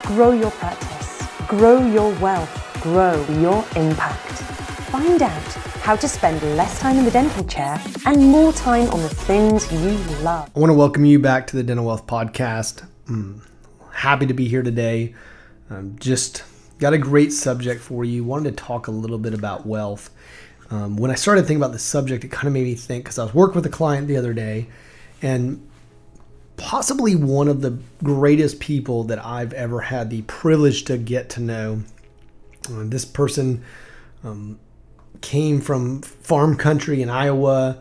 Grow your practice, grow your wealth, grow your impact. Find out how to spend less time in the dental chair and more time on the things you love. I want to welcome you back to the Dental Wealth Podcast. Happy to be here today. Just got a great subject for you. Wanted to talk a little bit about wealth. When I started thinking about the subject, it kind of made me think, because I was working with a client the other day, and possibly one of the greatest people that I've ever had the privilege to get to know. This person came from farm country in Iowa,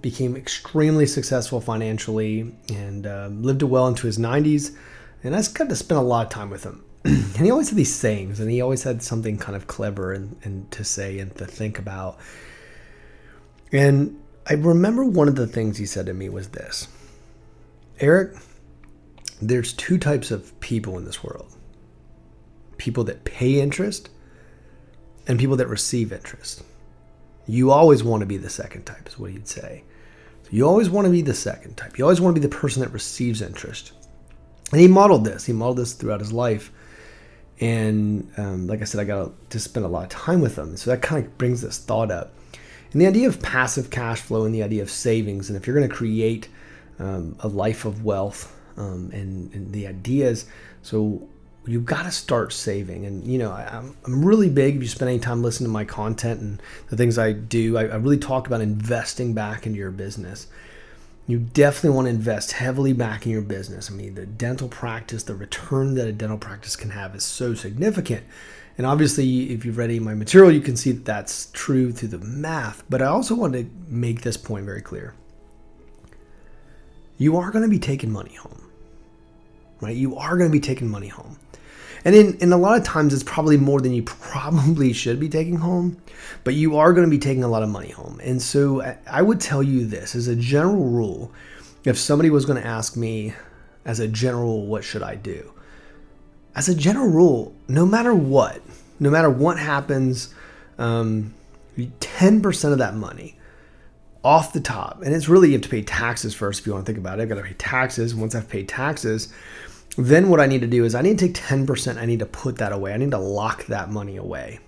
became extremely successful financially, and lived well into his 90s. And I just got to spend a lot of time with him. And he always had these sayings, and he always had something kind of clever and to say and to think about. And I remember one of the things he said to me was this: Eric, there's two types of people in this world. People that pay interest and people that receive interest. You always want to be the second type, is what he'd say. So you always want to be the second type. You always want to be the person that receives interest. And he modeled this. He modeled this throughout his life. And like I said, I got to spend a lot of time with him. So that kind of brings this thought up. And the idea of passive cash flow and the idea of savings, and if you're going to create a life of wealth, and the ideas, so you've got to start saving. And I'm really big, if you spend any time listening to my content and the things I do, I really talk about investing back into your business. You definitely want to invest heavily back in your business. I mean, the dental practice, the return that a dental practice can have is so significant. And obviously, if you've read any of my material, you can see that that's true through the math. But I also want to make this point very clear. You are going to be taking money home, right? You are going to be taking money home. And in a lot of times, it's probably more than you probably should be taking home, but you are going to be taking a lot of money home. And so I would tell you this as a general rule: if somebody was going to ask me as a general, what should I do? As a general rule, no matter what happens, 10% of that money off the top, and it's really, you have to pay taxes first if you want to think about it. I've got to pay taxes. Once I've paid taxes, then what I need to do is I need to take 10%. I need to put that away. I need to lock that money away.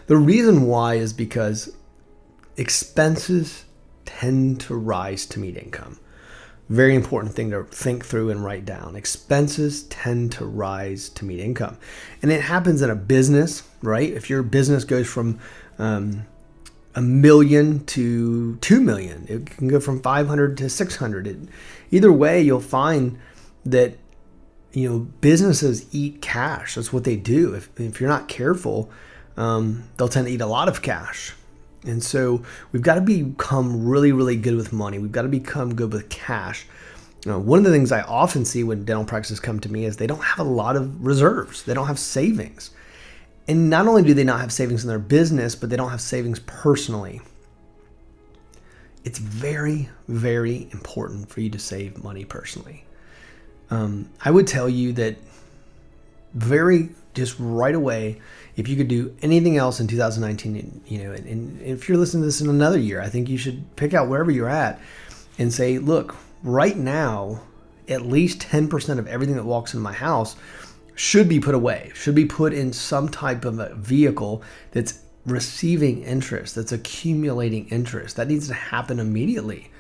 The reason why is because expenses tend to rise to meet income. Very important thing to think through and write down. Expenses tend to rise to meet income. And it happens in a business, right? If your business goes from $1 million to $2 million, it can go from 500 to 600. Either way, you'll find that businesses eat cash. That's what they do. If you're not careful, they'll tend to eat a lot of cash. And so we've got to become really, really good with money. We've got to become good with cash. One of the things I often see when dental practices come to me is they don't have a lot of reserves. They don't have savings. And not only do they not have savings in their business, but they don't have savings personally. It's very, very important for you to save money personally. I would tell you that just right away, if you could do anything else in 2019, and if you're listening to this in another year, I think you should pick out wherever you're at and say, look, right now, at least 10% of everything that walks in my house should be put away, should be put in some type of a vehicle that's receiving interest, that's accumulating interest. That needs to happen immediately.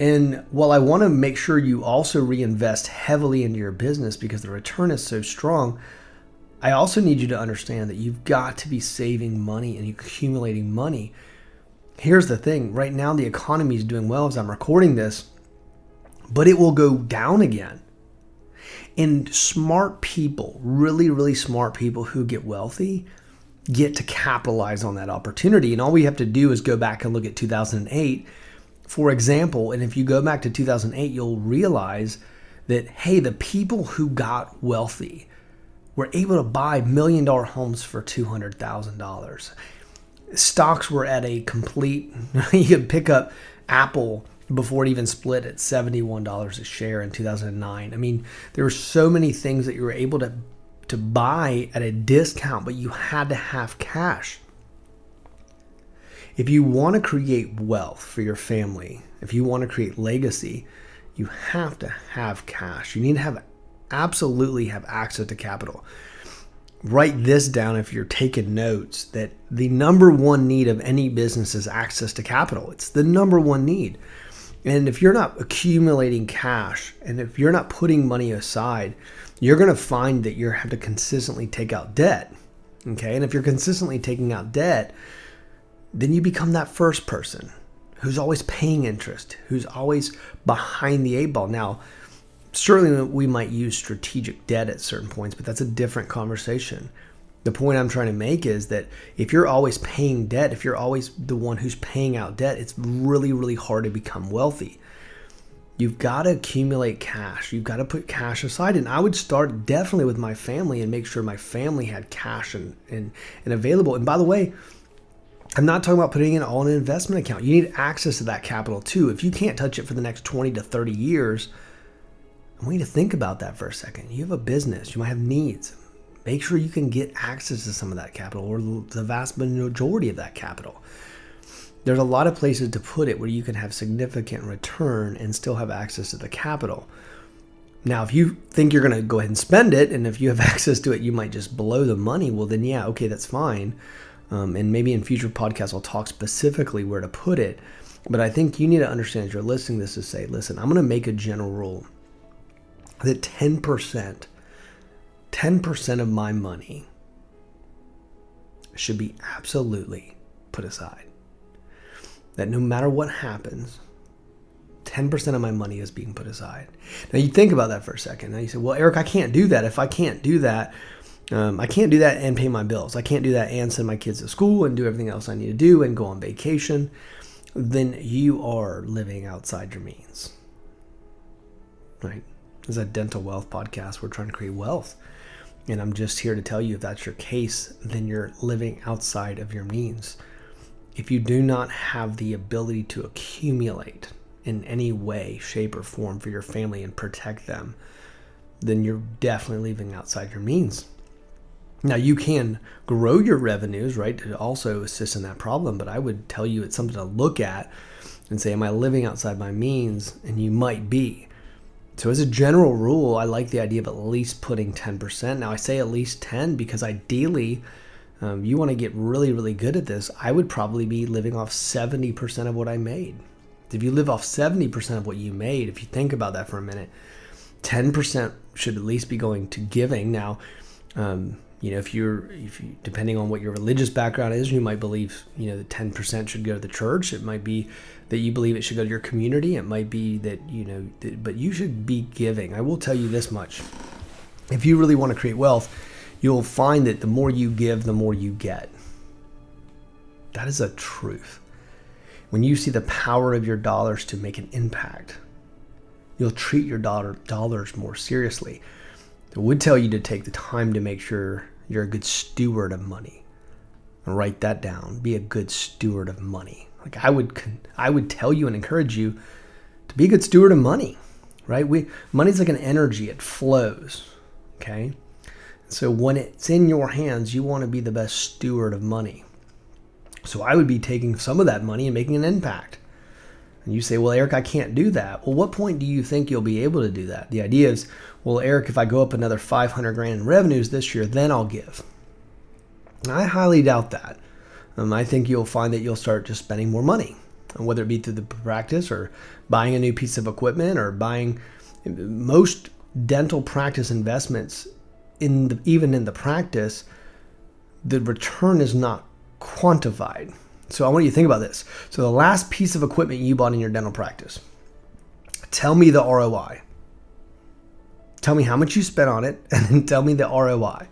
And while I want to make sure you also reinvest heavily into your business because the return is so strong, I also need you to understand that you've got to be saving money and accumulating money. Here's the thing. Right now, the economy is doing well as I'm recording this, but it will go down again. And smart people, really, really smart people who get wealthy, get to capitalize on that opportunity. And all we have to do is go back and look at 2008, for example. And if you go back to 2008, you'll realize that, hey, the people who got wealthy were able to buy $1 million homes for $200,000. Stocks were at a complete, you could pick up Apple before it even split at $71 a share in 2009. I mean, there were so many things that you were able to buy at a discount, but you had to have cash. If you want to create wealth for your family, if you want to create legacy, you have to have cash. You need to have absolutely have access to capital. Write this down if you're taking notes, that the number one need of any business is access to capital. It's the number one need. And if you're not accumulating cash and if you're not putting money aside, you're going to find that you have to consistently take out debt. Okay. And if you're consistently taking out debt, then you become that first person who's always paying interest, who's always behind the 8 ball. Now, certainly we might use strategic debt at certain points, but that's a different conversation. The point I'm trying to make is that if you're always paying debt, if you're always the one who's paying out debt, it's really, really hard to become wealthy. You've got to accumulate cash. You've got to put cash aside. And I would start definitely with my family and make sure my family had cash and available. And by the way, I'm not talking about putting it all in an investment account. You need access to that capital too. If you can't touch it for the next 20 to 30 years, I want you to think about that for a second. You have a business. You might have needs. Make sure you can get access to some of that capital or the vast majority of that capital. There's a lot of places to put it where you can have significant return and still have access to the capital. Now, if you think you're going to go ahead and spend it, and if you have access to it, you might just blow the money. Well, then, yeah, okay, that's fine. And maybe in future podcasts, I'll talk specifically where to put it. But I think you need to understand as you're listening to this to say, listen, I'm going to make a general rule that 10% of my money should be absolutely put aside. That no matter what happens, 10% of my money is being put aside. Now you think about that for a second. Now you say, well, Eric, I can't do that. If I can't do that, I can't do that and pay my bills. I can't do that and send my kids to school and do everything else I need to do and go on vacation. Then you are living outside your means, right? This is a Dental Wealth podcast. We're trying to create wealth. And I'm just here to tell you, if that's your case, then you're living outside of your means. If you do not have the ability to accumulate in any way, shape, or form for your family and protect them, then you're definitely living outside your means. Now, you can grow your revenues, right, to also assist in that problem, but I would tell you it's something to look at and say, am I living outside my means? And you might be. So as a general rule, I like the idea of at least putting 10%. Now, I say at least 10 because ideally, you want to get really, really good at this. I would probably be living off 70% of what I made. If you live off 70% of what you made, if you think about that for a minute, 10% should at least be going to giving. Now, if you depending on what your religious background is, you might believe, that 10% should go to the church. It might be that you believe it should go to your community. It might be that, but you should be giving. I will tell you this much. If you really want to create wealth, you'll find that the more you give, the more you get. That is a truth. When you see the power of your dollars to make an impact, you'll treat your dollars more seriously. I would tell you to take the time to make sure you're a good steward of money. And write that down. Be a good steward of money. Like I would tell you and encourage you to be a good steward of money, right? Money's like an energy. It flows, okay? So when it's in your hands, you want to be the best steward of money. So I would be taking some of that money and making an impact. And you say, well, Eric, I can't do that. Well, what point do you think you'll be able to do that? The idea is, well, Eric, if I go up another 500 grand in revenues this year, then I'll give. And I highly doubt that. I think you'll find that you'll start just spending more money, whether it be through the practice or buying a new piece of equipment or buying most dental practice investments. Even in the practice, the return is not quantified. So I want you to think about this. So the last piece of equipment you bought in your dental practice, tell me the ROI. Tell me how much you spent on it, and then tell me the ROI.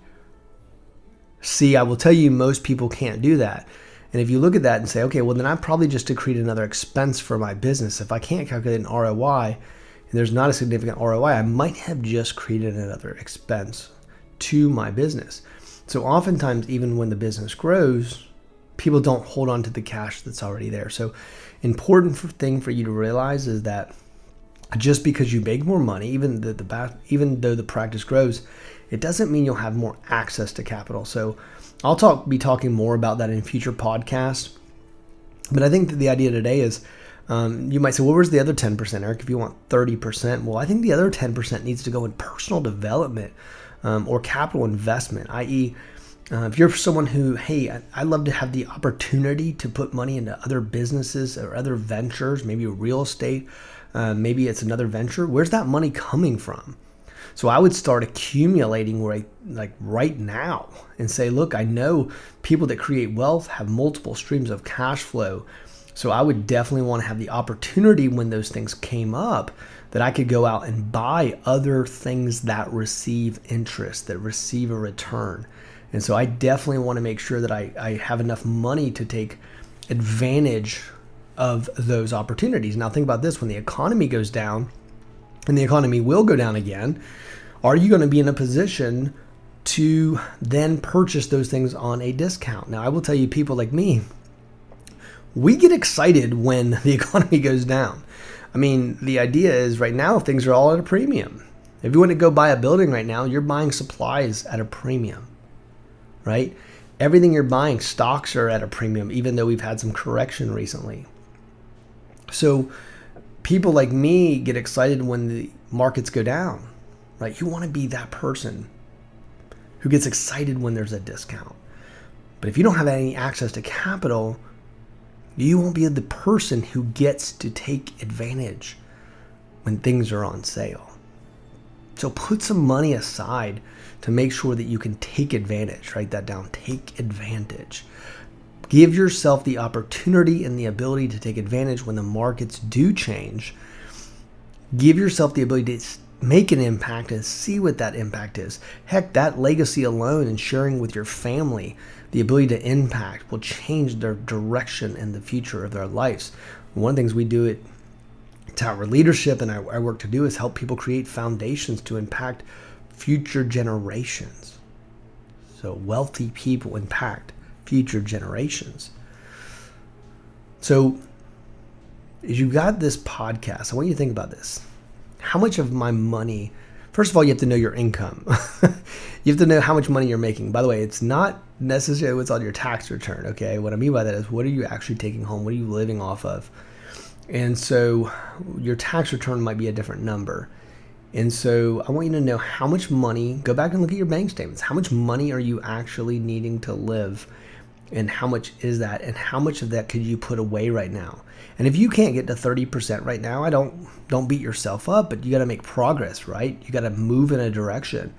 See, I will tell you most people can't do that. And if you look at that and say, okay, well, then I probably just create another expense for my business. If I can't calculate an ROI, and there's not a significant ROI, I might have just created another expense to my business. So oftentimes, even when the business grows, people don't hold on to the cash that's already there. So important thing for you to realize is that just because you make more money, even though the practice grows, it doesn't mean you'll have more access to capital. So I'll be talking more about that in future podcasts. But I think that the idea today is You might say, well, where's the other 10%, Eric, if you want 30%? Well, I think the other 10% needs to go in personal development or capital investment, i.e., if you're someone who, hey, I love to have the opportunity to put money into other businesses or other ventures, maybe real estate, maybe it's another venture, where's that money coming from? So I would start accumulating right now and say, look, I know people that create wealth have multiple streams of cash flow. So I would definitely want to have the opportunity when those things came up that I could go out and buy other things that receive interest, that receive a return. And so I definitely want to make sure that I have enough money to take advantage of those opportunities. Now think about this, when the economy goes down, and the economy will go down again, are you going to be in a position to then purchase those things on a discount? Now, I will tell you, people like me, we get excited when the economy goes down. I mean, the idea is right now things are all at a premium. If you want to go buy a building right now, you're buying supplies at a premium, right? Everything you're buying, stocks are at a premium, even though we've had some correction recently. So people like me get excited when the markets go down, right? You want to be that person who gets excited when there's a discount. But if you don't have any access to capital, you won't be the person who gets to take advantage when things are on sale. So put some money aside to make sure that you can take advantage. Write that down. Take advantage. Give yourself the opportunity and the ability to take advantage when the markets do change. Give yourself the ability to make an impact and see what that impact is. Heck, that legacy alone and sharing with your family, the ability to impact will change their direction and the future of their lives. One of the things we do at Tower Leadership and I work to do is help people create foundations to impact future generations. So wealthy people impact future generations. So as you got this podcast, I want you to think about this. How much of my money, first of all, you have to know your income. You have to know how much money you're making. By the way, it's not necessarily what's on your tax return, okay? What I mean by that is, what are you actually taking home? What are you living off of? And so your tax return might be a different number. And so I want you to know how much money, go back and look at your bank statements. How much money are you actually needing to live? And how much is that? And how much of that could you put away right now? And if you can't get to 30% right now, I don't beat yourself up, but you got to make progress, right? You got to move in a direction.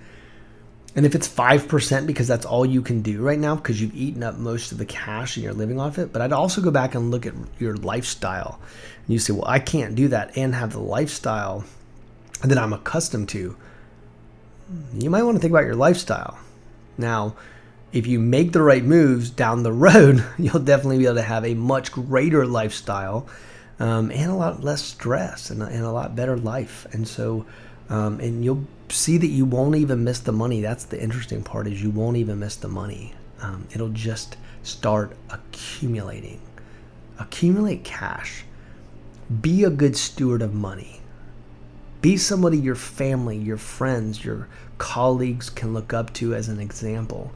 And if it's 5% because that's all you can do right now because you've eaten up most of the cash and you're living off it, but I'd also go back and look at your lifestyle. And you say, well, I can't do that and have the lifestyle that I'm accustomed to. You might want to think about your lifestyle. Now, if you make the right moves down the road, you'll definitely be able to have a much greater lifestyle and a lot less stress and a lot better life. And so, and you'll see that you won't even miss the money. That's the interesting part, is you won't even miss the money. It'll just start accumulating. Accumulate cash. Be a good steward of money. Be somebody your family, your friends, your colleagues can look up to as an example.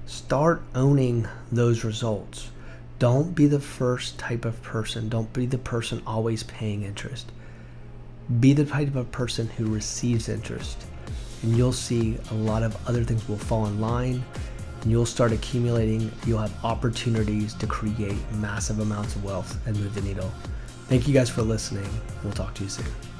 Start owning those results. Don't be the first type of person. Don't be the person always paying interest. Be the type of person who receives interest. And you'll see a lot of other things will fall in line. And you'll start accumulating. You'll have opportunities to create massive amounts of wealth and move the needle. Thank you guys for listening. We'll talk to you soon.